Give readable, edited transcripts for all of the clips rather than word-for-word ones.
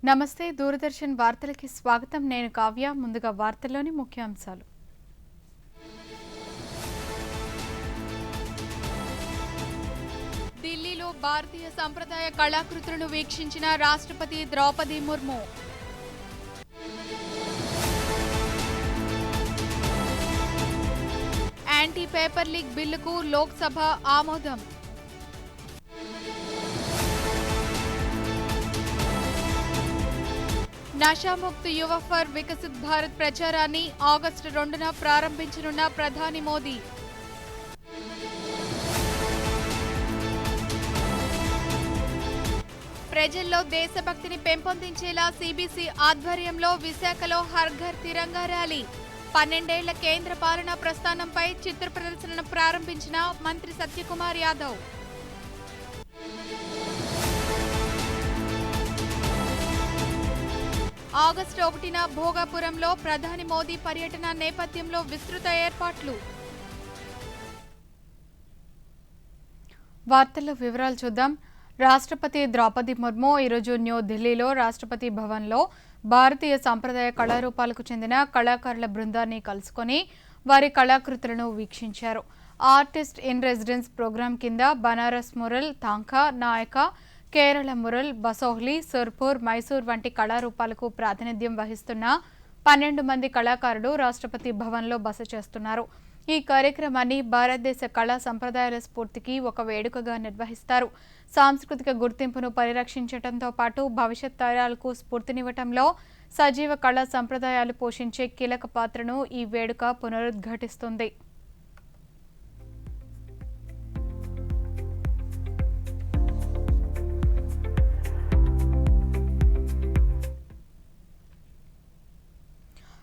నమస్తే దూరదర్శన్ వార్తలకి స్వాగతం. నేను కావ్య. ముందుగా వార్తల్లోని ముఖ్యాంశాలు. ఢిల్లీలో భారతీయ సంప్రదాయ కళాకృతులను వీక్షించిన రాష్ట్రపతి Draupadi Murmu. Anti paper leak బిల్లుకు లోక్సభ ఆమోదం. నషాముక్త్ యువ ఫర్ వికసిత్ భారత్ ప్రచారాన్ని ఆగస్టు 2న ప్రారంభించనున్న ప్రధాని మోదీ. ప్రజల్లో దేశభక్తిని పెంపొందించేలా సిబిసి ఆధ్వర్యంలో విశాఖలో హర్ ఘర్ తిరంగా ర్యాలీ. 12 ఏళ్ల కేంద్ర పాలనా ప్రస్థానంపై చిత్ర ప్రదర్శనను ప్రారంభించిన మంత్రి సత్యకుమార్ యాదవ్. ఆగస్టు 1న భోగాపురంలో ప్రధాని మోదీ పర్యటన నేపథ్యంలో విస్తృత ఏర్పాట్లు. వార్తల్లో వివరాలు చూద్దాం. రాష్ట్రపతి ద్రౌపది ముర్ము ఈరోజు న్యూఢిల్లీలో రాష్ట్రపతి భవన్లో భారతీయ సంప్రదాయ కళారూపాలకు చెందిన కళాకారుల బృందాన్ని కలుసుకొని వారి కళాకృతులను వీక్షించారు. ఆర్టిస్ట్ ఇన్ రెసిడెన్స్ ప్రోగ్రాం కింద బనారస్ మురల్, థాంకా, నాయక, కేరళ మురల్, బసోహ్లీ, సుర్పూర్, మైసూర్ వంటి కళారూపాలకు ప్రాతినిధ్యం వహిస్తున్న 12 మంది కళాకారులు రాష్ట్రపతి భవన్లో బస చేస్తున్నారు. ఈ కార్యక్రమాన్ని భారతదేశ కళా సంప్రదాయాల స్ఫూర్తికి ఒక వేడుకగా నిర్వహిస్తారు. సాంస్కృతిక గుర్తింపును పరిరక్షించడంతో పాటు భవిష్యత్ తరాలకు స్ఫూర్తినివ్వటంలో సజీవ కళా సంప్రదాయాలు పోషించే కీలక పాత్రను ఈ వేడుక పునరుద్ఘాటిస్తుంది.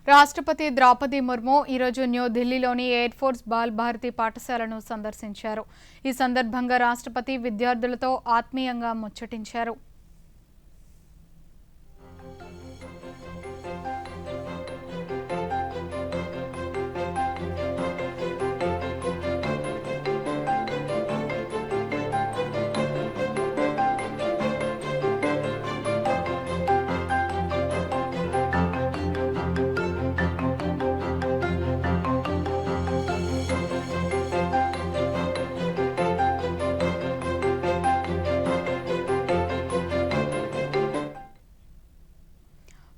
రాష్ట్రపతి ద్రౌపది ముర్ము ఈరోజు న్యూఢిల్లీలోని ఎయిర్ ఫోర్స్ బాల్ భారతి పాఠశాలను సందర్శించారు. ఈ సందర్భంగా రాష్ట్రపతి విద్యార్థులతో ఆత్మీయంగా ముచ్చటించారు.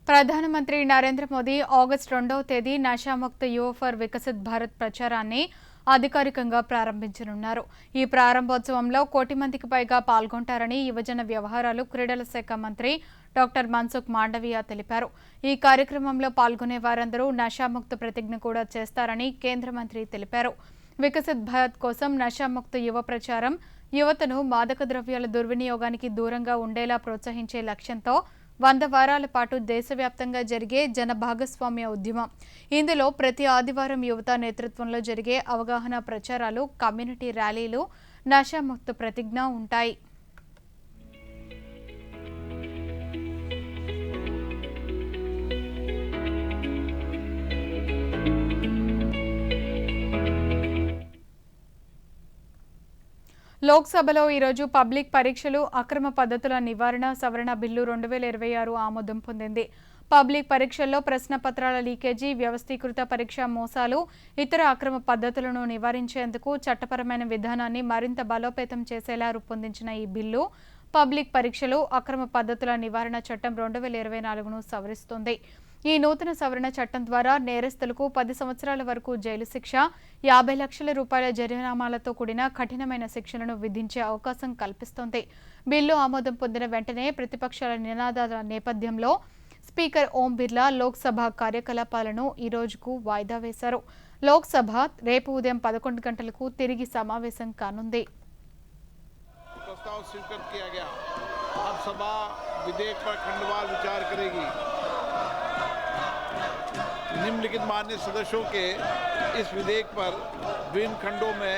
ప్రధానమంత్రి నరేంద్ర మోదీ ఆగస్టు 2వ తేదీ నషాముక్త్ యువ ఫర్ వికసిత్ భారత్ ప్రచారాన్ని అధికారికంగా ప్రారంభించనున్నారు. ఈ ప్రారంభోత్సవంలో 1 కోటి మందికి పైగా పాల్గొంటారని యువజన వ్యవహారాలు, క్రీడల శాఖ మంత్రి డాక్టర్ మన్సుఖ్ మాండవీయ తెలిపారు. ఈ కార్యక్రమంలో పాల్గొనే వారందరూ నషాముక్త్ ప్రతిజ్ఞ కూడా చేస్తారని కేంద్ర మంత్రి తెలిపారు. వికసిత్ భారత్ కోసం నషాముక్త్ యువ ప్రచారం యువతను మాదక ద్రవ్యాల దుర్వినియోగానికి దూరంగా ఉండేలా ప్రోత్సహించే లక్ష్యంతో 100 వారాల పాటు దేశవ్యాప్తంగా జరిగే జన భాగస్వామ్య ఉద్యమం. ఇందులో ప్రతి ఆదివారం యువత నేతృత్వంలో జరిగే అవగాహన ప్రచారాలు, కమ్యూనిటీ ర్యాలీలు, నషాముక్త ప్రతిజ్ఞ ఉంటాయి. లోక్సభలో ఈరోజు పబ్లిక్ పరీక్షలు, అక్రమ పద్ధతుల నివారణ సవరణ బిల్లు 2026 ఆమోదం పొందింది. పబ్లిక్ పరీక్షల్లో ప్రశ్న పత్రాల లీకేజీ, వ్యవస్థీకృత పరీక్షా మోసాలు, ఇతర అక్రమ పద్ధతులను నివారించేందుకు చట్టపరమైన విధానాన్ని మరింత బలోపేతం చేసేలా రూపొందించిన ఈ బిల్లు పబ్లిక్ పరీక్షలు, అక్రమ పద్ధతుల నివారణ చట్టం 2024ను సవరిస్తుంది. ఈ నూతన సవరణ చట్టం ద్వారా నేరస్తులకు 10 సంవత్సరాల వరకు జైలు శిక్ష, 50 లక్షల రూపాయల జరిమానాలతో కూడిన కఠినమైన శిక్షలను విధించే అవకాశం కల్పిస్తోంది. బిల్లు ఆమోదం పొందిన వెంటనే ప్రతిపక్షాల నినాదాల నేపథ్యంలో స్పీకర్ ఓం బిర్లా లోక్సభ కార్యకలాపాలను ఈ రోజుకు వాయిదా వేశారు. లోక్సభ రేపు ఉదయం 11 గంటలకు తిరిగి సమావేశం కానుంది. निम्नलिखित माननीय सदस्यों के इस विधेयक पर विभिन्न खंडों में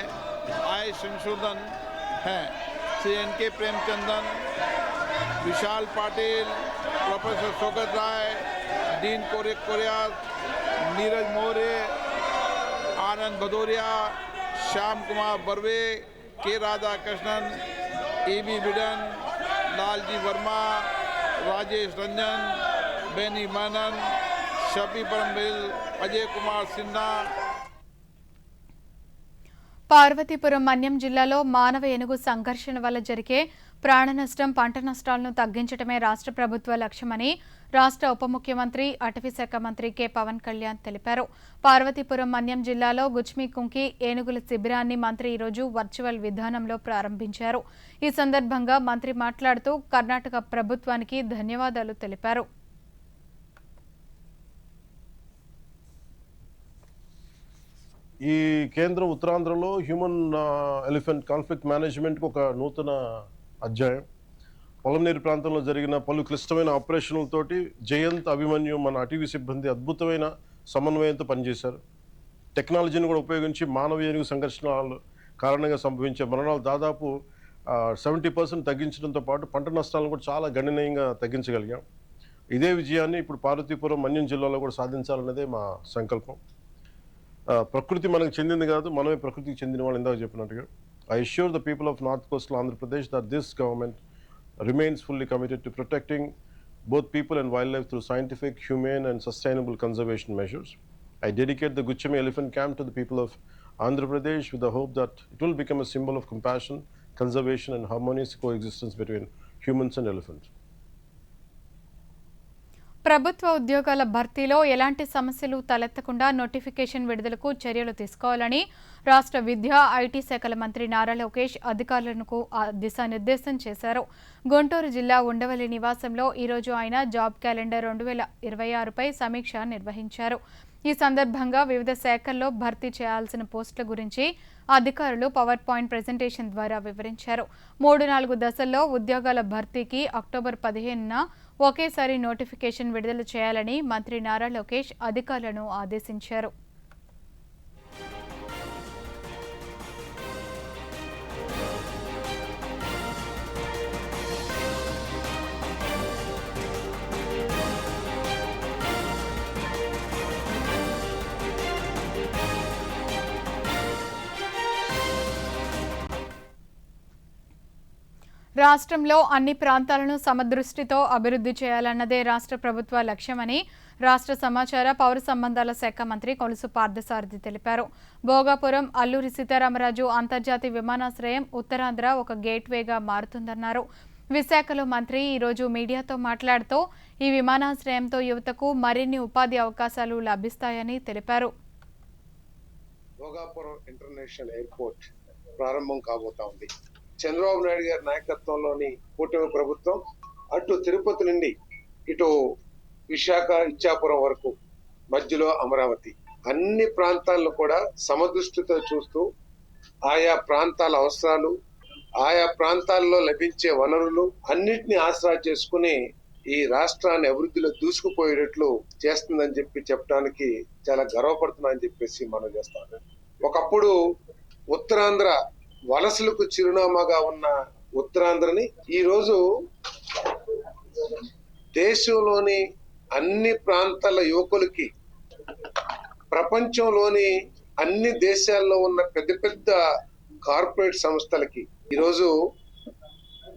आए संशोधन हैं. Shri N K Premachandran, Vishal Patil, professor Saugata Roy, Dean Kuriakose, Neeraj Maurya, Anand Bhadauria, Shyam Kumar Barve, K Radha Krishnan, ए बी बिडन, लालजी वर्मा, राजेश रंजन, बेनी मैनन, शफी परमबिल, अजय कुमार सिन्हा। పార్వతీపురం మన్యం జిల్లాలో మానవ ఏనుగు సంఘర్షణ వల్ల జరిగే ప్రాణ నష్టం, పంట నష్టాలను తగ్గించడమే రాష్ట్ర ప్రభుత్వ లక్ష్యమని రాష్ట్ర ఉప ముఖ్యమంత్రి, అటవీ శాఖ మంత్రి కె పవన్ కళ్యాణ్ తెలిపారు. పార్వతీపురం మన్యం జిల్లాలో గుచ్మి కుంకి ఏనుగుల శిబిరాన్ని మంత్రి ఈరోజు వర్చువల్ విధానంలో ప్రారంభించారు. ఈ సందర్భంగా మంత్రి మాట్లాడుతూ కర్ణాటక ప్రభుత్వానికి ధన్యవాదాలు తెలిపారు. ఈ కేంద్రం ఉత్తరాంధ్రలో హ్యూమన్ ఎలిఫెంట్ కాన్ఫ్లిక్ట్ మేనేజ్మెంట్కి ఒక నూతన అధ్యాయం. పొలంనేరు ప్రాంతంలో జరిగిన పలు క్లిష్టమైన ఆపరేషన్లతోటి జయంత్, అభిమన్యు మన అటవీ సిబ్బంది అద్భుతమైన సమన్వయంతో పనిచేశారు. టెక్నాలజీని కూడా ఉపయోగించి మానవ ఏనుగు సంఘర్షణల కారణంగా సంభవించే మరణాలు దాదాపు 70% తగ్గించడంతో పాటు పంట నష్టాలను కూడా చాలా గణనీయంగా తగ్గించగలిగాం. ఇదే విజయాన్ని ఇప్పుడు పార్వతీపురం మన్యం జిల్లాలో కూడా సాధించాలన్నదే మా సంకల్పం. ప్రకృతి మనకు చెందింది కాదు, మనమే ప్రకృతికి చెందిన వాళ్ళు. ఇందాక చెప్పినట్టుగా I assure the people of North Coastal Andhra Pradesh that this government remains fully committed to protecting both people and wildlife through scientific, humane and sustainable conservation measures. I dedicate the Guchami Elephant Camp to the people of Andhra Pradesh with the hope that it will become a symbol of compassion, conservation and harmonious coexistence between humans and elephants. ప్రభుత్వ ఉద్యోగాల భర్తీలో ఎలాంటి సమస్యలు తలెత్తకుండా notification విడుదలకు చర్యలు తీసుకోవాలని రాష్ట్ర విద్యా, ఐటీ శాఖల మంత్రి నారా లోకేష్ అధికారులకు దిశానిర్దేశం చేశారు. గుంటూరు జిల్లా ఉండవల్లి నివాసంలో ఈరోజు ఆయన జాబ్ క్యాలెండర్ 2026పై సమీక్ష నిర్వహించారు. ఈ సందర్భంగా వివిధ శాఖల్లో భర్తీ చేయాల్సిన పోస్టుల గురించి అధికారులు పవర్ పాయింట్ ప్రెజెంటేషన్ ద్వారా వివరించారు. 3-4 దశల్లో ఉద్యోగాల భర్తీకి అక్టోబర్ 15న ఒకేసారి నోటిఫికేషన్ విడుదల చేయాలని మంత్రి నారా లోకేష్ అధికారులను ఆదేశించారు. రాష్ట్రంలో అన్ని ప్రాంతాలను సమదృష్టితో అభివృద్ధి చేయాలన్నదే రాష్ట్ర ప్రభుత్వ లక్ష్యమని రాష్ట్ర సమాచార, పౌర సంబంధాల శాఖ మంత్రి కొలుసు పార్థసారథి తెలిపారు. భోగాపురం అల్లూరి సీతారామరాజు అంతర్జాతీయ విమానాశ్రయం ఉత్తరాంధ్ర ఒక గేట్వేగా మారుతుందన్నారు. విశాఖలో మంత్రి ఈరోజు మీడియాతో మాట్లాడుతూ ఈ విమానాశ్రయంతో యువతకు మరిన్ని ఉపాధి అవకాశాలు లభిస్తాయని తెలిపారు. భోగాపురం ఇంటర్నేషనల్ ఎయిర్పోర్ట్ ప్రారంభం కాబోతా ఉంది. చంద్రబాబు నాయుడు గారి నాయకత్వంలోని కూటమి ప్రభుత్వం అటు తిరుపతి నుండి ఇటు విశాఖ, ఇచ్చాపురం వరకు మధ్యలో అమరావతి అన్ని ప్రాంతాలను కూడా సమదృష్టితో చూస్తూ ఆయా ప్రాంతాల అవసరాలు, ఆయా ప్రాంతాల్లో లభించే వనరులు అన్నిటినీ ఆసరా చేసుకుని ఈ రాష్ట్రాన్ని అభివృద్ధిలో దూసుకుపోయేటట్లు చేస్తుందని చెప్పడానికి చాలా గర్వపడుతున్నా అని చెప్పేసి మనం చేస్తాం. ఒకప్పుడు ఉత్తరాంధ్ర వలసలకు చిరునామాగా ఉన్న ఉత్తరాంధ్రని ఈరోజు దేశంలోని అన్ని ప్రాంతాల యువకులకి, ప్రపంచంలోని అన్ని దేశాల్లో ఉన్న పెద్ద పెద్ద కార్పొరేట్ సంస్థలకి ఈరోజు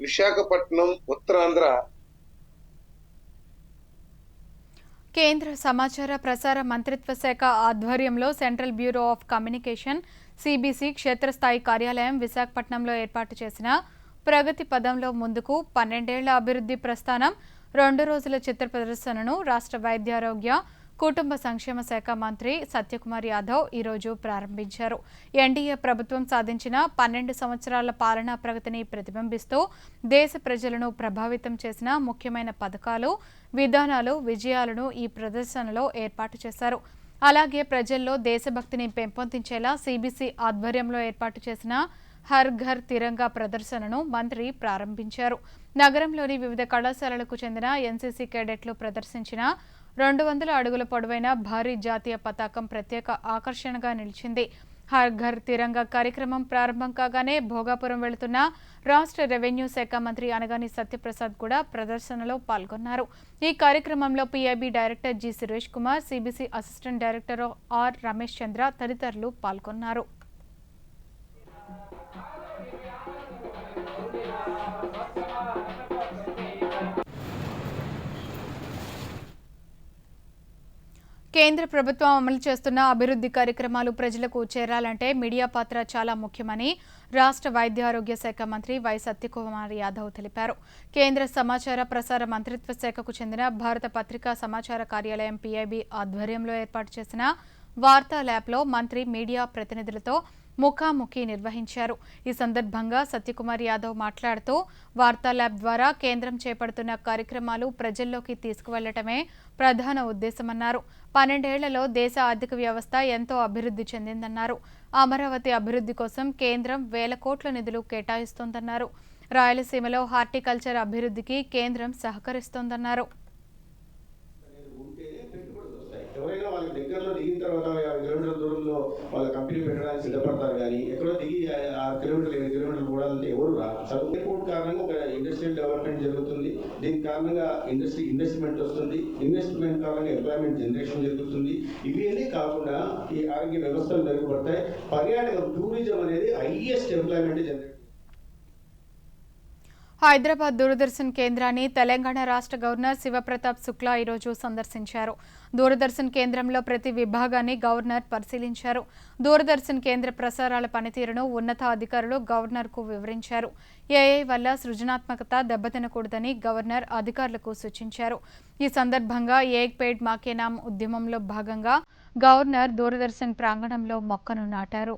విశాఖపట్నం, ఉత్తరాంధ్ర. కేంద్ర సమాచార ప్రసార మంత్రిత్వ శాఖ ఆధ్వర్యంలో central bureau of communication CBC క్షేత్రస్థాయి కార్యాలయం విశాఖపట్నంలో ఏర్పాటు చేసిన ప్రగతి పదంలో ముందుకు 12 ఏళ్ల అభివృద్ధి ప్రస్థానం 2 రోజుల చిత్ర ప్రదర్శనను రాష్ట్ర వైద్యారోగ్య కుటుంబ సంక్షేమ శాఖ మంత్రి సత్యకుమార్ యాదవ్ ఈరోజు ప్రారంభించారు. ఎన్డీఏ ప్రభుత్వం సాధించిన 12 సంవత్సరాల పాలనా ప్రగతిని ప్రతిబింబిస్తూ దేశ ప్రజలను ప్రభావితం చేసిన ముఖ్యమైన పథకాలు, విధానాలు, విజయాలను ఈ ప్రదర్శనలో ఏర్పాటు చేశారు. అలాగే ప్రజల్లో దేశభక్తిని పెంపొందించేలా సిబిసి ఆధ్వర్యంలో ఏర్పాటు చేసిన హర్ ఘర్ తిరంగా ప్రదర్శనను మంత్రి ప్రారంభించారు. నగరంలోని వివిధ కళాశాలలకు చెందిన ఎన్సీసీ కేడెట్లు ప్రదర్శించిన 200 అడుగుల పొడవైన భారీ జాతీయ పతాకం ప్రత్యేక ఆకర్షణగా నిలిచింది. హర్ ఘర్ తిరంగా కార్యక్రమం ప్రారంభం కాగానే భోగాపురం వెళుతున్న రాష్ట్ర రెవెన్యూ శాఖ మంత్రి అనగాని సత్యప్రసాద్ కూడా ప్రదర్శనలో పాల్గొన్నారు. ఈ కార్యక్రమంలో PIB director G Suresh Kumar, CBC assistant director R Ramesh Chandra తదితరులు పాల్గొన్నారు. కేంద్ర ప్రభుత్వం అమలు చేస్తున్న అభివృద్ధి కార్యక్రమాలు ప్రజలకు చేరాలంటే మీడియా పాత్ర చాలా ముఖ్యమని రాష్ట్ర వైద్య ఆరోగ్య శాఖ మంత్రి వై సత్యకుమార్ యాదవ్ తెలిపారు. కేంద్ర సమాచార ప్రసార మంత్రిత్వ శాఖకు చెందిన భారత పత్రికా సమాచార కార్యాలయం PIB ఆధ్వర్యంలో ఏర్పాటు చేసిన వార్తా ల్యాబ్లో మంత్రి మీడియా ప్రతినిధులతో ముఖాముఖి నిర్వహించారు. ఈ సందర్భంగా సత్యకుమార్ యాదవ్ మాట్లాడుతూ వార్తా ల్యాబ్ ద్వారా కేంద్రం చేపడుతున్న కార్యక్రమాలు ప్రజల్లోకి తీసుకువెళ్లటమే ప్రధాన ఉద్దేశమన్నారు. 12 ఏళ్లలో దేశ ఆర్థిక వ్యవస్థ ఎంతో అభివృద్ధి చెందిందన్నారు. అమరావతి అభివృద్ధి కోసం కేంద్రం వేల కోట్ల నిధులు కేటాయిస్తోందన్నారు. రాయలసీమలో హార్టికల్చర్ అభివృద్ధికి కేంద్రం సహకరిస్తోందన్నారు. ఎవరైనా వాళ్ళకి దగ్గరలో దిగిన తర్వాత 50 కిలోమీటర్ల దూరంలో వాళ్ళ కంపెనీ పెట్టడానికి సిద్ధపడతారు, కానీ ఎక్కడో దిగి 6 కిలోమీటర్లు 7 కిలోమీటర్లు పోవాలంటే ఎవరు రాదు. చదువు ఎయిర్పోర్ట్ కారణంగా ఒక ఇండస్ట్రియల్ డెవలప్మెంట్ జరుగుతుంది. దీని కారణంగా ఇన్వెస్ట్మెంట్ వస్తుంది. ఇన్వెస్ట్మెంట్ కారణంగా ఎంప్లాయ్మెంట్ జనరేషన్ జరుగుతుంది. ఇవన్నీ కాకుండా ఈ ఆరోగ్య వ్యవస్థలు మెరుగుపడతాయి. పర్యాటకం, టూరిజం అనేది highest employment generate. Hyderabad Doordarshan కేంద్రాన్ని తెలంగాణ రాష్ట్ర గవర్నర్ శివప్రతాప్ శుక్లా ఈరోజు సందర్శించారు. దూరదర్శన్ కేంద్రంలో ప్రతి విభాగాన్ని గవర్నర్ పరిశీలించారు. దూరదర్శన్ కేంద్ర ప్రసారాల పనితీరును ఉన్నతాధికారులు గవర్నర్కు వివరించారు. AI వల్ల సృజనాత్మకత దెబ్బతినకూడదని గవర్నర్ అధికారులకు సూచించారు. ఈ సందర్భంగా ఏక్ పేడ్ మాకే నామ్ ఉద్యమంలో భాగంగా గవర్నర్ దూరదర్శన్ ప్రాంగణంలో మొక్కను నాటారు.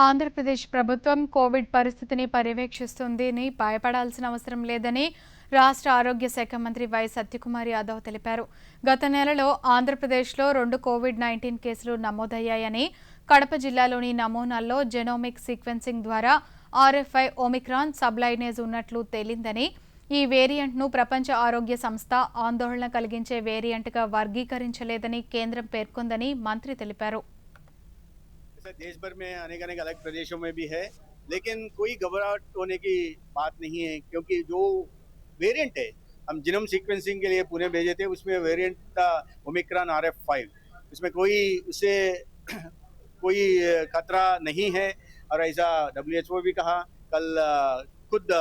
ఆంధ్రప్రదేశ్ ప్రభుత్వం కోవిడ్ పరిస్థితిని పర్యవేక్షిస్తుందని భయపడాల్సిన అవసరం లేదని రాష్ట్ర ఆరోగ్య శాఖ మంత్రి వై సత్యకుమార్ యాదవ్ తెలిపారు. గత నెలలో ఆంధ్రప్రదేశ్లో 2 COVID-19 కేసులు నమోదయ్యాయని, కడప జిల్లాలోని నమూనాల్లో జెనోమిక్ సీక్వెన్సింగ్ ద్వారా RFI ఒమిక్రాన్ సబ్లైనేజ్ ఉన్నట్లు తేలిందని, ఈ వేరియంట్ను ప్రపంచ ఆరోగ్య సంస్థ ఆందోళన కలిగించే వేరియంట్గా వర్గీకరించలేదని కేంద్రం పేర్కొందని మంత్రి తెలిపారు. देश भर में अनेक अलग प्रदेशों में भी है, लेकिन कोई घबराहट होने की बात नहीं है, क्योंकि जो वेरिएंट है हम जीनोम सीक्वेंसिंग के लिए पुणे भेजे थे, उसमें वेरिएंट था ओमिक्रॉन RF5. उसमें उससे कोई खतरा नहीं है, और ऐसा WHO भी कहा. कल खुद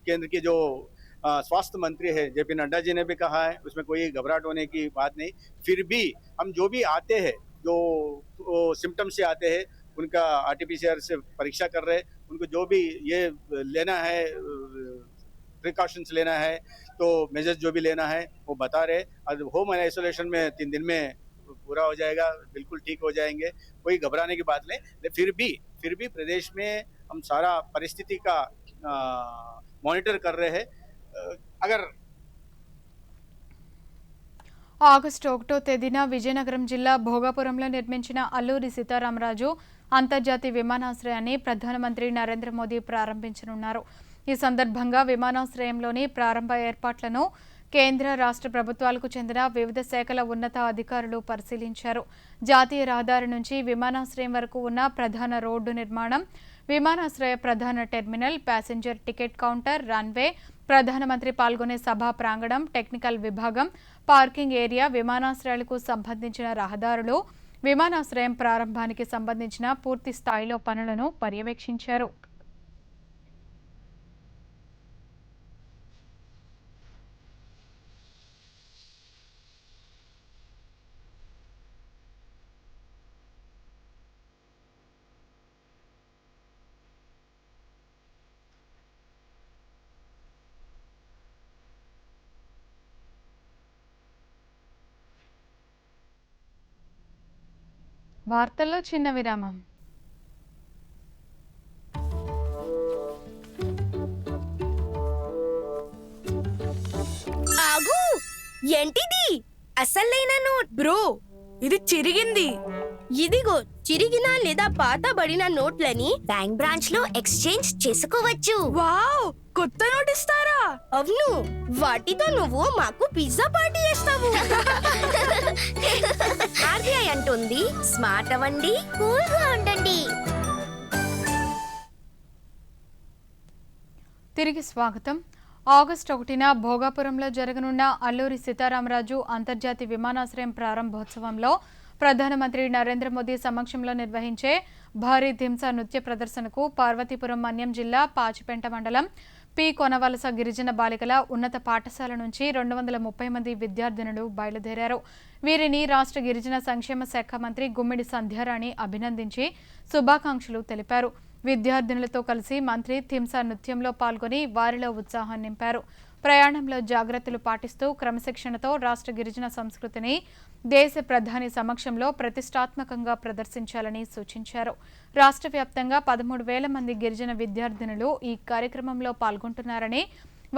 केंद्र के जो स्वास्थ्य मंत्री है JP नड्डा जी ने भी कहा है, उसमें कोई घबराहट होने की बात नहीं. फिर भी हम जो भी आते हैं, जो सिम्टम्स से आते हैं, उनका RT-PCR से परीक्षा कर रहे हैं. उनको जो भी ये लेना है, प्रिकॉशंस लेना है, तो मेजर्स जो भी लेना है वो बता रहे. और होम आइसोलेशन में 3 दिन में पूरा हो जाएगा, बिल्कुल ठीक हो जाएंगे, कोई घबराने की बात नहीं. फिर भी प्रदेश में हम सारा परिस्थिति का मॉनिटर कर रहे हैं. अगर ఆగస్టు 1వ తేదీన విజయనగరం జిల్లా భోగాపురంలో నిర్మించిన అల్లూరి సీతారామరాజు అంతర్జాతీయ విమానాశ్రయాన్ని ప్రధానమంత్రి నరేంద్ర మోదీ ప్రారంభించనున్నారు. ఈ సందర్భంగా విమానాశ్రయంలోని ప్రారంభ ఏర్పాట్లను కేంద్ర రాష్ట్ర ప్రభుత్వాలకు చెందిన వివిధ శాఖల ఉన్నత అధికారులు పరిశీలించారు. జాతీయ రహదారి నుంచి విమానాశ్రయం వరకు ఉన్న ప్రధాన రోడ్డు నిర్మాణం, విమానాశ్రయ ప్రధాన terminal, passenger ticket counter, runway, ప్రధానమంత్రి పాల్గొనే సభా ప్రాంగణం, టెక్నికల్ విభాగం, పార్కింగ్ ఏరియా, విమానాశ్రయాలకు సంబంధించిన రహదారులు, విమానాశ్రయం ప్రారంభానికి సంబంధించిన పూర్తి స్థాయిలో పనులను పర్యవేక్షించారు. వార్తల్లో చిన్న విరామం. ఏంటిది? అసలైన నోట్ బ్రో, ఇది చిరిగింది. ఇదిగో చిరిగిన లేదా పాతబడిన నోట్లని బ్యాంక్ బ్రాంచ్ లో ఎక్స్చేంజ్ చేసుకోవచ్చు. వావ్, కొత్త నోట్ ఇస్తారా? అవును, వాటితో నువ్వు మాకు పిజ్జా పార్టీ చేస్తావు. ఆర్బీఐ అంటుంది, స్మార్ట్ అవ్వండి, కూల్ గా ఉండండి. తిరిగి స్వాగతం. ఆగస్టు 1న భోగాపురంలో జరగనున్న అల్లూరి సీతారామరాజు అంతర్జాతీయ విమానాశ్రయం ప్రారంభోత్సవంలో ప్రధానమంత్రి నరేంద్ర మోదీ సమక్షంలో నిర్వహించే భారీ ధింసా నృత్య ప్రదర్శనకు పార్వతీపురం మన్యం జిల్లా పాచిపెంట మండలం పి కొనవలస గిరిజన బాలికల ఉన్నత పాఠశాల నుంచి 230 మంది విద్యార్థినులు బయలుదేరారు. వీరిని రాష్ట్ర గిరిజన సంక్షేమ శాఖ మంత్రి గుమ్మిడి సంధ్యారాణి అభినందించి శుభాకాంక్షలు తెలిపారు. విద్యార్థినులతో కలిసి మంత్రి థింసా నృత్యంలో పాల్గొని వారిలో ఉత్సాహం నింపారు. ప్రయాణంలో జాగ్రత్తలు పాటిస్తూ క్రమశిక్షణతో రాష్ట్ర గిరిజన సంస్కృతిని దేశ ప్రధాని సమక్షంలో ప్రతిష్టాత్మకంగా ప్రదర్శించాలని సూచించారు. రాష్ట్ర వ్యాప్తంగా 13,000 మంది గిరిజన విద్యార్థినులు ఈ కార్యక్రమంలో పాల్గొంటున్నారని,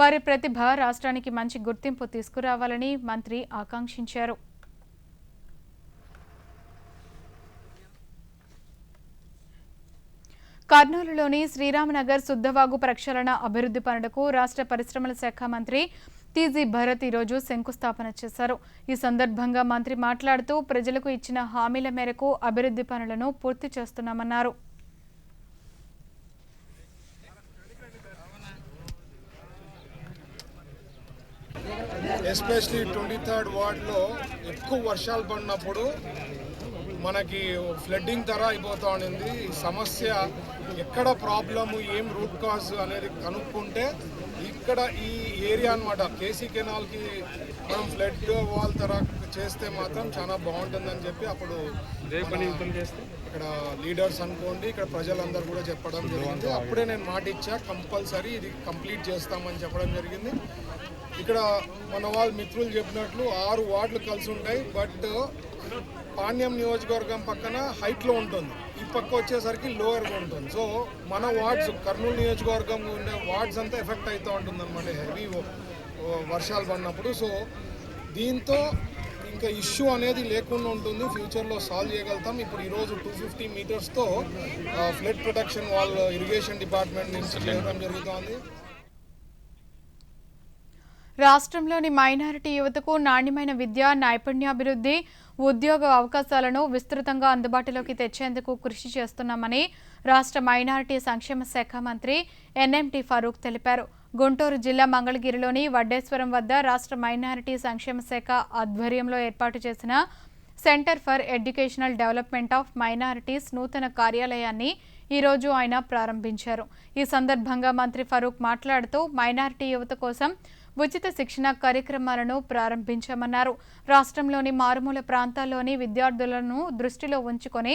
వారి ప్రతిభ రాష్ట్రానికి మంచి గుర్తింపు తీసుకురావాలని మంత్రి ఆకాంక్షించారు. కర్నూలులోని శ్రీరామనగర్ శుద్ధవాగు ప్రక్షాళన అభివృద్ధి పనులకు రాష్ట్ర పరిశ్రమల శాఖ మంత్రి టీజీ భరత్ ఈరోజు శంకుస్థాపన చేశారు. ఈ సందర్భంగా మంత్రి మాట్లాడుతూ ప్రజలకు ఇచ్చిన హామీల మేరకు అభివృద్ధి పనులను పూర్తి చేస్తున్నామన్నారు. ఎస్పెషలీ 23rd వార్డ్లో ఎక్కువ వర్షాలు పడినప్పుడు మనకి ఫ్లడ్డింగ్ తర అయిపోతూ ఉండింది. ఈ సమస్య ఎక్కడ ప్రాబ్లము, ఏం రూట్ కాజ్ అనేది కనుక్కుంటే ఇక్కడ ఈ ఏరియా అన్నమాట కేసీ కెనాల్కి మనం ఫ్లడ్ వాల్ తర చేస్తే మాత్రం చాలా బాగుంటుందని చెప్పి అప్పుడు ఇక్కడ లీడర్స్ అనుకోండి, ఇక్కడ ప్రజలందరూ కూడా చెప్పడం జరిగింది. అప్పుడే నేను మాట ఇచ్చా, కంపల్సరీ ఇది కంప్లీట్ చేస్తామని చెప్పడం జరిగింది. ఇక్కడ మన వాళ్ళు మిత్రులు చెప్పినట్లు 6 వార్డులు కలిసి ఉంటాయి. బట్ పాణ్యం నియోజకవర్గం పక్కన హైట్లో ఉంటుంది, ఈ పక్క వచ్చేసరికి లోయర్గా ఉంటుంది. సో మన వార్డ్స్ కర్నూలు నియోజకవర్గం ఉండే వార్డ్స్ అంతా ఎఫెక్ట్ అవుతూ ఉంటుంది అనమాట హెవీ వర్షాలు పడినప్పుడు. సో దీంతో ఇంకా ఇష్యూ అనేది లేకుండా ఉంటుంది, ఫ్యూచర్లో సాల్వ్ చేయగలుగుతాం. ఇప్పుడు ఈరోజు 250 మీటర్స్తో flood protection wall irrigation department నుంచి చేయడం జరుగుతోంది. రాష్ట్రంలోని మైనారిటీ యువతకు నాణ్యమైన విద్య, నైపుణ్యాభివృద్ధి, ఉద్యోగ అవకాశాలను విస్తృతంగా అందుబాటులోకి తెచ్చేందుకు కృషి చేస్తున్నామని రాష్ట్ర మైనారిటీ సంక్షేమ శాఖ మంత్రి ఎన్ఎంటీ ఫరూక్ తెలిపారు. గుంటూరు జిల్లా మంగళగిరిలోని వడ్డేశ్వరం వద్ద రాష్ట్ర మైనారిటీ సంక్షేమ శాఖ ఆధ్వర్యంలో ఏర్పాటు చేసిన centre for educational development of minorities నూతన కార్యాలయాన్ని ఈరోజు ఆయన ప్రారంభించారు. ఈ సందర్భంగా మంత్రి ఫరూక్ మాట్లాడుతూ మైనారిటీ యువత కోసం ఉచిత శిక్షణ కార్యక్రమాలను ప్రారంభించామన్నారు. రాష్ట్రంలోని మారుమూల ప్రాంతాల్లోని విద్యార్థులను దృష్టిలో ఉంచుకొని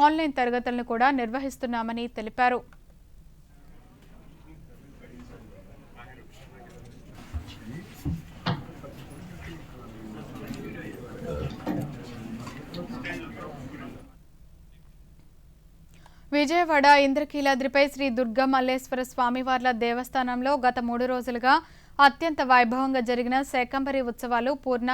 ఆన్లైన్ తరగతులను కూడా నిర్వహిస్తున్నామని తెలిపారు. విజయవాడ ఇంద్రకీలాద్రిపై శ్రీ దుర్గా మల్లేశ్వర స్వామివార్ల దేవస్థానంలో గత 3 రోజులుగా అత్యంత వైభవంగా జరిగిన శాకంబరి ఉత్సవాలు పూర్ణ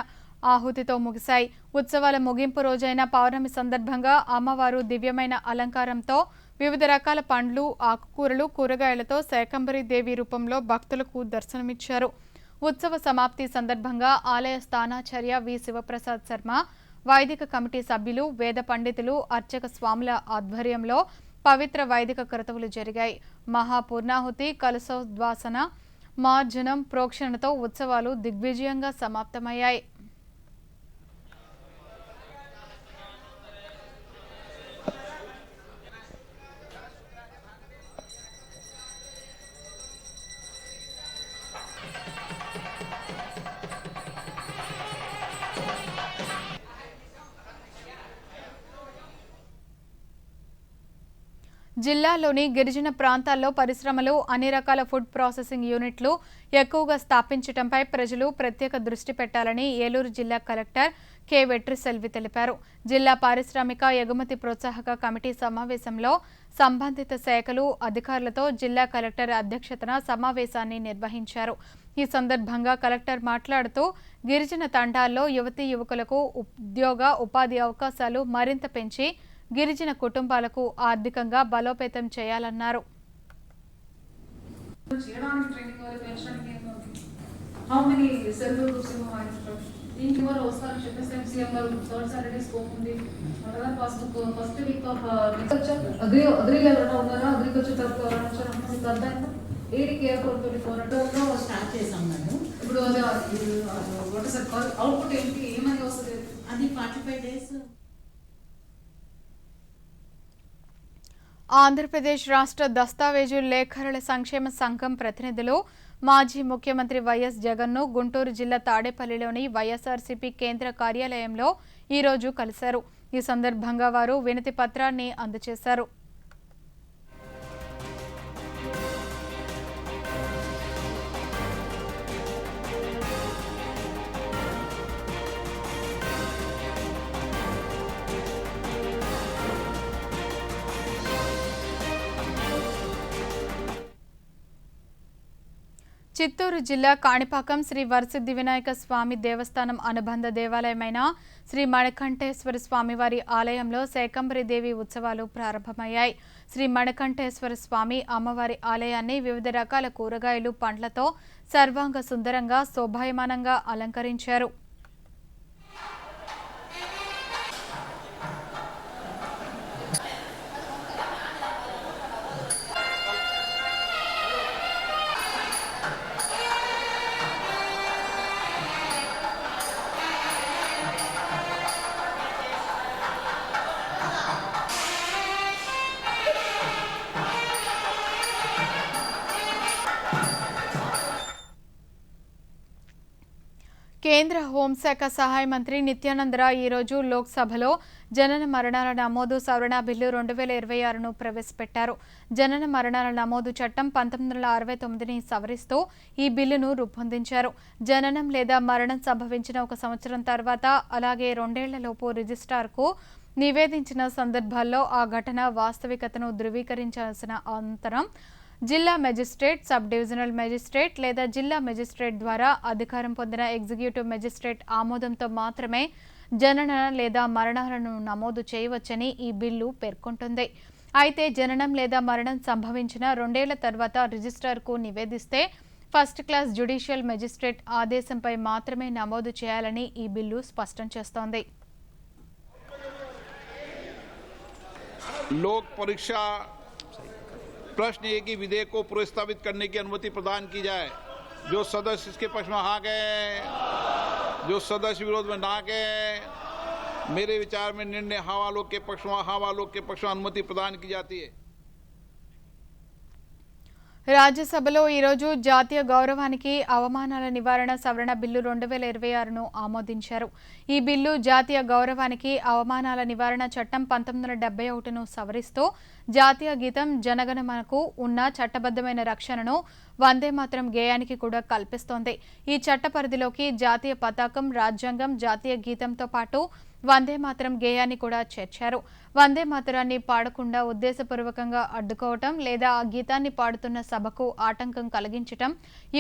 ఆహుతితో ముగిశాయి. ఉత్సవాల ముగింపు రోజైన పౌర్ణమి సందర్భంగా అమ్మవారు దివ్యమైన అలంకారంతో వివిధ రకాల పండ్లు, ఆకుకూరలు, కూరగాయలతో శాకంబరి దేవి రూపంలో భక్తులకు దర్శనమిచ్చారు. ఉత్సవ సమాప్తి సందర్భంగా ఆలయ స్థానాచార్య వి శివప్రసాద్ శర్మ, వైదిక కమిటీ సభ్యులు, వేద పండితులు, అర్చక స్వాముల ఆధ్వర్యంలో పవిత్ర వైదిక క్రతువులు జరిగాయి. మహాపూర్ణాహుతి, కలశోద్వాసన, మార్జనం, ప్రోక్షణతో ఉత్సవాలు దిగ్విజయంగా సమాప్తమయ్యాయి. జిల్లాలోని గిరిజన ప్రాంతాల్లో పరిశ్రమలు, అన్ని రకాల ఫుడ్ ప్రాసెసింగ్ యూనిట్లు ఎక్కువగా స్థాపించడంపై ప్రజలు ప్రత్యేక దృష్టి పెట్టాలని ఏలూరు జిల్లా కలెక్టర్ కె వెట్రిసెల్వి తెలిపారు. జిల్లా పారిశ్రామిక ఎగుమతి ప్రోత్సాహక కమిటీ సమావేశంలో సంబంధిత శాఖలు, అధికారులతో జిల్లా కలెక్టర్ అధ్యక్షతన సమావేశాన్ని నిర్వహించారు. ఈ సందర్భంగా కలెక్టర్ మాట్లాడుతూ గిరిజన తండాల్లో యువతీ యువకులకు ఉపాధి అవకాశాలు మరింత పెంచి గిరిజన కుటుంబాలకు ఆర్థికంగా బలోపేతం చేయాలన్నారు. స్టార్ట్ చేసాం మేడం. ఇప్పుడు అవుట్పుట్ ఏంటి, ఏమని వస్తుంది? అది 45 days. ఆంధ్రప్రదేశ్ రాష్ట్ర దస్తావేజు లేఖరుల సంక్షేమ సంఘం ప్రతినిధులు మాజీ ముఖ్యమంత్రి వైఎస్ జగన్ను గుంటూరు జిల్లా తాడేపల్లిలోని వైఎస్ఆర్సీపీ కేంద్ర కార్యాలయంలో ఈరోజు కలిశారు. ఈ సందర్భంగా వారు వినతి పత్రాన్ని అందజేశారు. చిత్తూరు జిల్లా కాణిపాకం శ్రీ వరసిద్ధి వినాయక స్వామి దేవస్థానం అనుబంధ దేవాలయమైన శ్రీ మణికంఠేశ్వర స్వామివారి ఆలయంలో శాకంబరీదేవి ఉత్సవాలు ప్రారంభమయ్యాయి. శ్రీ మణికంఠేశ్వర స్వామి అమ్మవారి ఆలయాన్ని వివిధ రకాల కూరగాయలు, పండ్లతో సర్వాంగ సుందరంగా శోభాయమానంగా అలంకరించారు. కేంద్ర హోంశాఖ సహాయ మంత్రి నిత్యానంద రాయ్ ఈరోజు లోక్సభలో జనన మరణాల నమోదు సవరణ బిల్లు 2026ను ప్రవేశపెట్టారు. జనన మరణాల నమోదు చట్టం 1969ని సవరిస్తూ ఈ బిల్లును రూపొందించారు. జననం లేదా మరణం సంభవించిన 1 సంవత్సరం తర్వాత అలాగే 2 ఏళ్లలోపు రిజిస్ట్రార్కు నివేదించిన సందర్భాల్లో ఆ ఘటన వాస్తవికతను ధృవీకరించాల్సిన అనంతరం జిల్లా మెజిస్ట్రేట్, సబ్ డివిజనల్ మెజిస్ట్రేట్ లేదా జిల్లా మెజిస్ట్రేట్ ద్వారా అధికారం పొందిన ఎగ్జిక్యూటివ్ మెజిస్ట్రేట్ ఆమోదంతో మాత్రమే జనన లేదా మరణాలను నమోదు చేయవచ్చని ఈ బిల్లు పేర్కొంటుంది. అయితే జననం లేదా మరణం సంభవించిన 2 ఏళ్ల తర్వాత రిజిస్ట్రార్కు నివేదిస్తే ఫస్ట్ క్లాస్ జ్యుడిషియల్ మెజిస్ట్రేట్ ఆదేశంపై మాత్రమే నమోదు చేయాలని ఈ బిల్లు స్పష్టం చేస్తోంది. लोक परीक्षा प्रश्न ये कि विधेयक को प्रस्तावित करने की अनुमति प्रदान की जाए। जो सदस्य इसके पक्ष में हाँ गए, जो सदस्य विरोध में ना गए, मेरे विचार में निर्णय हाँ वालों के पक्ष में, हाँ वालों के पक्ष में अनुमति प्रदान की जाती है. రాజ్యసభలో ఈరోజు జాతీయ గౌరవానికి అవమానాల నివారణ సవరణ బిల్లు 2026ను ఆమోదించారు. ఈ బిల్లు జాతీయ గౌరవానికి అవమానాల నివారణ చట్టం 1971ను సవరిస్తూ జాతీయ గీతం జనగణమనకు ఉన్న చట్టబద్ధమైన రక్షణను వందే మాతరం గేయానికి కూడా కల్పిస్తోంది. ఈ చట్ట పరిధిలోకి జాతీయ పతాకం, రాజ్యాంగం, జాతీయ గీతంతో పాటు వందే మాతరం గేయాన్ని కూడా చేర్చారు. వందే మాతరాన్ని పాడకుండా ఉద్దేశపూర్వకంగా అడ్డుకోవటం లేదా ఆ గీతాన్ని పాడుతున్న సభకు ఆటంకం కలిగించటం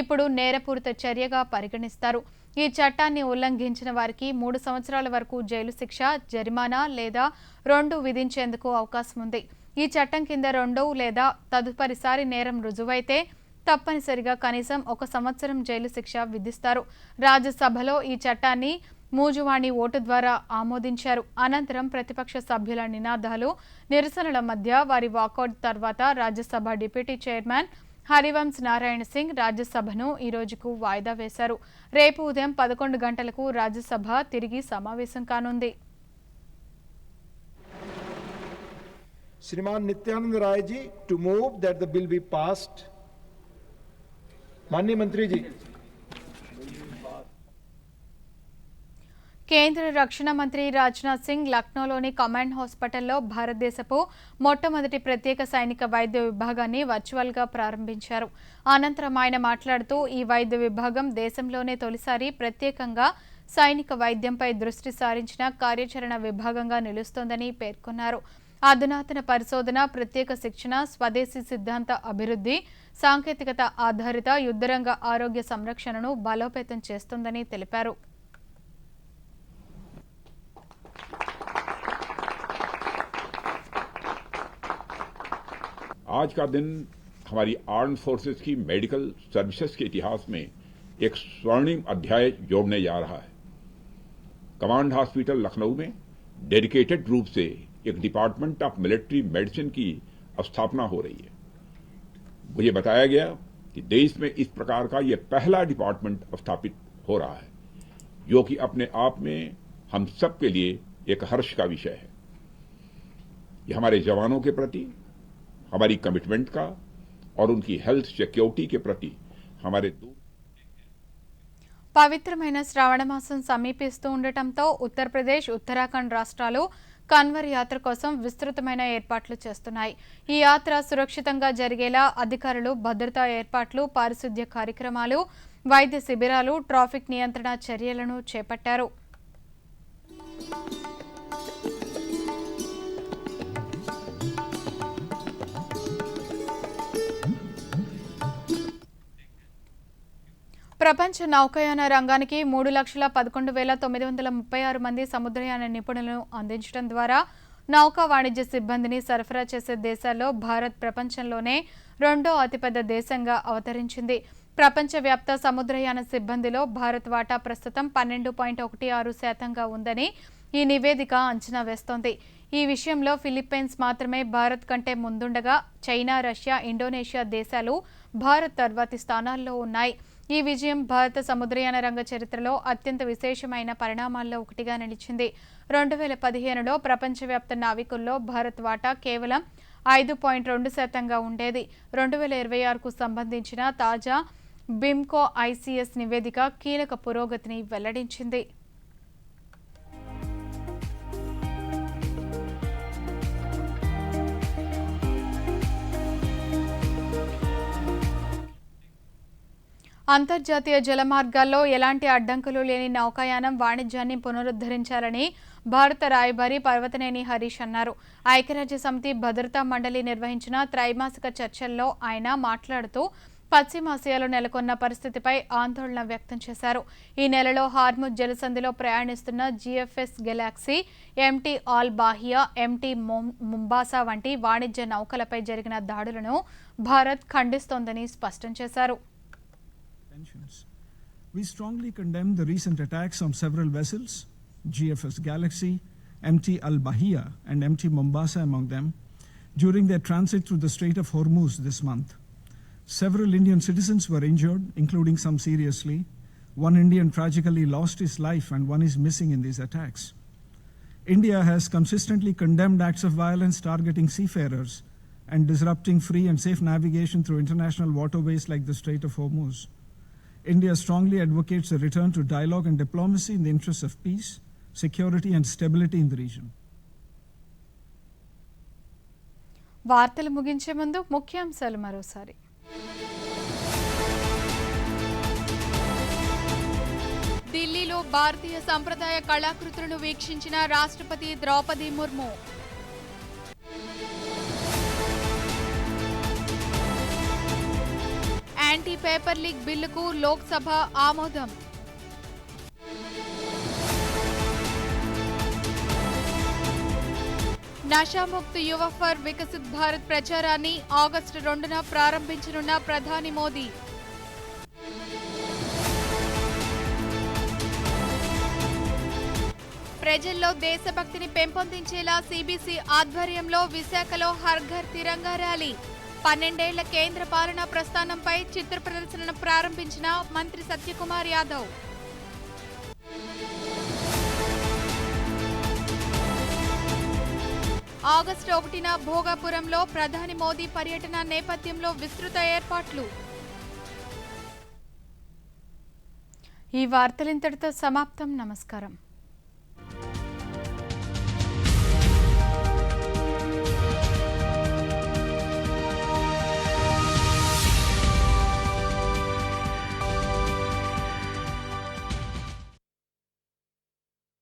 ఇప్పుడు నేరపూరిత చర్యగా పరిగణిస్తారు. ఈ చట్టాన్ని ఉల్లంఘించిన వారికి 3 సంవత్సరాల వరకు జైలు శిక్ష, జరిమానా లేదా 2 విధించేందుకు అవకాశం ఉంది. ఈ చట్టం కింద 2 లేదా తదుపరిసారి నేరం రుజువైతే తప్పనిసరిగా కనీసం 1 సంవత్సరం జైలు శిక్ష విధిస్తారు. రాజ్యసభలో ఈ చట్టాన్ని మూజువాణి ఓటు ద్వారా ఆమోదించారు. అనంతరం ప్రతిపక్ష సభ్యుల నినాదాలు, నిరసనల మధ్య వారి వాకౌట్ తర్వాత రాజ్యసభ డిప్యూటీ చైర్మన్ హరివంశ్ నారాయణ సింగ్ రాజ్యసభను ఈ రోజుకు వాయిదా వేశారు. రేపు ఉదయం 11 గంటలకు రాజ్యసభ తిరిగి సమావేశం కానుంది. श्रीमान Nityanand Rai ji to move that the bill be passed. माननीय मंत्री जी. కేంద్ర రక్షణ మంత్రి రాజ్నాథ్ సింగ్ లక్నోలోని కమాండ్ హాస్పిటల్లో భారతదేశపు మొట్టమొదటి ప్రత్యేక సైనిక వైద్య విభాగాన్ని వర్చువల్గా ప్రారంభించారు. అనంతరం ఆయన మాట్లాడుతూ ఈ వైద్య విభాగం దేశంలోనే తొలిసారి ప్రత్యేకంగా సైనిక వైద్యంపై దృష్టి సారించిన కార్యాచరణ విభాగంగా నిలుస్తోందని పేర్కొన్నారు. అధునాతన పరిశోధన, ప్రత్యేక శిక్షణ, స్వదేశీ సిద్ధాంత అభివృద్ధి, సాంకేతికత ఆధారిత యుద్ధరంగ ఆరోగ్య సంరక్షణను బలోపేతం చేస్తుందని తెలిపారు. आज का दिन हमारी आर्म फोर्सेस की मेडिकल सर्विसेज के इतिहास में एक स्वर्णिम अध्याय जोड़ने जा रहा है। कमांड हॉस्पिटल लखनऊ में डेडिकेटेड रूप से एक डिपार्टमेंट ऑफ मिलिट्री मेडिसिन की स्थापना हो रही है। मुझे बताया गया कि देश में इस प्रकार का यह पहला डिपार्टमेंट स्थापित हो रहा है, जो कि अपने आप में हम सब के लिए एक हर्ष का विषय है। यह हमारे जवानों के प्रति हमारी कमिटमेंट का और उनकी हेल्थ सिक्योरिटी के प्रति हमारे పవిత్రమైన శ్రావణ మాసం సమీపిస్తూ ఉండటంతో ఉత్తరప్రదేశ్, ఉత్తరాఖండ్ రాష్ట్రాలు కన్వర్ యాత్ర కోసం విస్తృతమైన ఏర్పాట్లు చేస్తున్నాయి. ఈ యాత్ర సురక్షితంగా జరిగేలా అధికారులు భద్రతా ఏర్పాట్లు, పారిశుద్ధ్య కార్యక్రమాలు, వైద్య శిబిరాలు, ట్రాఫిక్ నియంత్రణ చర్యలను చేపట్టారు. ప్రపంచ నౌకాయాన రంగానికి 3,11,936 మంది సముద్రయాన నిపుణులను అందించడం ద్వారా నౌకా వాణిజ్య సిబ్బందిని సరఫరా చేసే దేశాల్లో భారత్ ప్రపంచంలోనే రెండో అతిపెద్ద దేశంగా అవతరించింది. ప్రపంచవ్యాప్త సముద్రయాన సిబ్బందిలో భారత్ వాటా ప్రస్తుతం 12.16% ఉందని ఈ నివేదిక అంచనా వేస్తోంది. ఈ విషయంలో ఫిలిప్పీన్స్ మాత్రమే భారత్ కంటే ముందుండగా చైనా, రష్యా, ఇండోనేషియా దేశాలు భారత్ తర్వాతి స్థానాల్లో ఉన్నాయి. ఈ విజయం భారత సముద్రయాన రంగ చరిత్రలో అత్యంత విశేషమైన పరిణామాల్లో ఒకటిగా నిలిచింది. 2015లో ప్రపంచవ్యాప్త నావికుల్లో భారత్ వాటా కేవలం 5.2% ఉండేది. 2026కు సంబంధించిన తాజా బిమ్కో ICS నివేదిక కీలక పురోగతిని వెల్లడించింది. అంతర్జాతీయ జలమార్గాల్లో ఎలాంటి అడ్డంకులు లేని నౌకాయానం వాణిజ్యాన్ని పునరుద్ధరించాలని భారత రాయబారి పర్వతనేని హరీష్ అన్నారు. ఐక్యరాజ్యసమితి భద్రతా మండలి నిర్వహించిన త్రైమాసిక చర్చల్లో ఆయన మాట్లాడుతూ పశ్చిమాసియాలో నెలకొన్న పరిస్థితిపై ఆందోళన వ్యక్తం చేశారు. ఈ నెలలో హార్ముజ్ జలసంధిలో ప్రయాణిస్తున్న GFS Galaxy, MT all Bahia, MT ముంబాసా వంటి వాణిజ్య నౌకలపై జరిగిన దాడులను భారత్ ఖండిస్తోందని స్పష్టం చేశారు. We strongly condemn the recent attacks on several vessels, GFS Galaxy, MT Al Bahia and MT Mombasa among them, during their transit through the Strait of Hormuz this month. Several Indian citizens were injured, including some seriously. One Indian tragically lost his life and one is missing in these attacks. India has consistently condemned acts of violence targeting seafarers and disrupting free and safe navigation through international waterways like the Strait of Hormuz. India strongly advocates a return to dialogue and diplomacy in the interests of peace, security and stability in the region. వార్తలు ముగించే ముందు ముఖ్యాంశాలు మరోసారి. ఢిల్లీలో భారతీయ సంప్రదాయ కళాకృతులను వీక్షించిన రాష్ట్రపతి Draupadi Murmu. Anti paper leak బిల్లుకు లోక్సభ ఆమోదం. నషాముక్త్ యువ ఫర్ వికసిత్ భారత్ ప్రచారాన్ని ఆగస్టు 2న ప్రారంభించనున్న ప్రధాని మోదీ. ప్రజల్లో దేశభక్తిని పెంపొందించేలా CBC ఆధ్వర్యంలో విశాఖలో హర్ ఘర్ తిరంగా ర్యాలీ. 12 ఏళ్ల కేంద్ర పాలనా ప్రస్థానంపై చిత్ర ప్రదర్శనను ప్రారంభించిన మంత్రి సత్యకుమార్ యాదవ్. ఆగస్టు 1న భోగాపురంలో ప్రధాని మోదీ పర్యటన నేపథ్యంలో విస్తృత ఏర్పాట్లు. ఈ వార్తలు ఇంతటితో సమాప్తం. నమస్కారం.